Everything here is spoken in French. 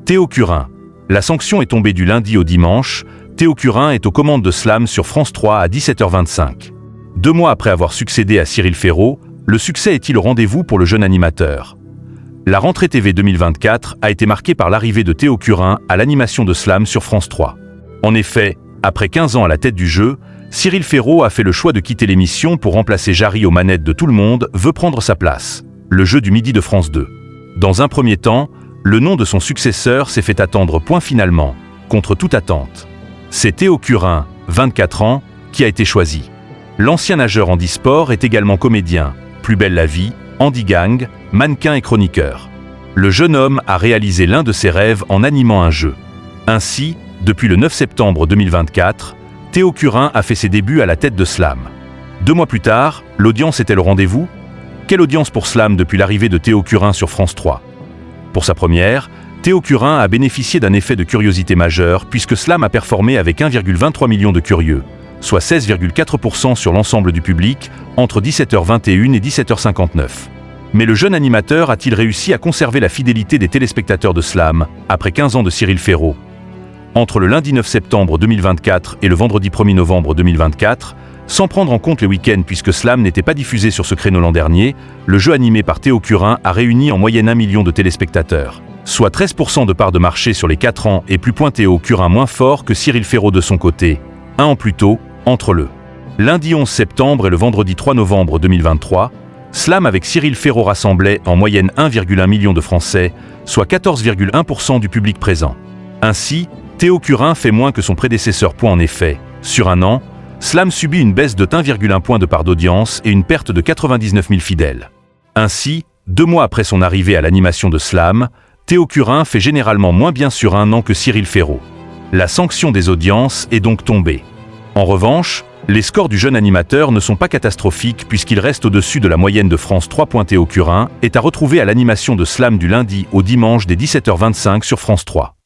Théo Curin. La sanction est tombée du lundi au dimanche. Théo Curin est aux commandes de Slam sur France 3 à 17h25. 2 mois après avoir succédé à Cyril Ferraud, le succès est-il au rendez-vous pour le jeune animateur? La rentrée TV 2024 a été marquée par l'arrivée de Théo Curin à l'animation de Slam sur France 3. En effet, après 15 ans à la tête du jeu, Cyril Ferraud a fait le choix de quitter l'émission pour remplacer Jarry aux manettes de Tout le monde veut prendre sa place, le jeu du midi de France 2. Dans un premier temps, le nom de son successeur s'est fait attendre. Finalement, contre toute attente. C'est Théo Curin, 24 ans, qui a été choisi. L'ancien nageur handisport est également comédien, Plus belle la vie, Andy Gang, mannequin et chroniqueur. Le jeune homme a réalisé l'un de ses rêves en animant un jeu. Ainsi, depuis le 9 septembre 2024, Théo Curin a fait ses débuts à la tête de Slam. 2 mois plus tard, l'audience était le rendez-vous? Quelle audience pour Slam depuis l'arrivée de Théo Curin sur France 3? Pour sa première, Théo Curin a bénéficié d'un effet de curiosité majeur puisque Slam a performé avec 1,23 million de curieux, soit 16,4% sur l'ensemble du public, entre 17h21 et 17h59. Mais le jeune animateur a-t-il réussi à conserver la fidélité des téléspectateurs de Slam, après 15 ans de Cyril Ferraud? Entre le lundi 9 septembre 2024 et le vendredi 1er novembre 2024, sans prendre en compte les week-ends puisque Slam n'était pas diffusé sur ce créneau l'an dernier, le jeu animé par Théo Curin a réuni en moyenne 1 million de téléspectateurs, soit 13% de part de marché sur les 4 ans et plus point. Théo Curin moins fort que Cyril Ferraud de son côté. 1 an plus tôt, entre le lundi 11 septembre et le vendredi 3 novembre 2023, Slam avec Cyril Ferraud rassemblait en moyenne 1,1 million de Français, soit 14,1% du public présent. Ainsi, Théo Curin fait moins que son prédécesseur. En effet, sur un an, Slam subit une baisse de 1,1 point de part d'audience et une perte de 99 000 fidèles. Ainsi, 2 mois après son arrivée à l'animation de Slam, Théo Curin fait généralement moins bien sur un an que Cyril Ferraud. La sanction des audiences est donc tombée. En revanche, les scores du jeune animateur ne sont pas catastrophiques puisqu'il reste au-dessus de la moyenne de France 3. Théo Curin est à retrouver à l'animation de Slam du lundi au dimanche dès 17h25 sur France 3.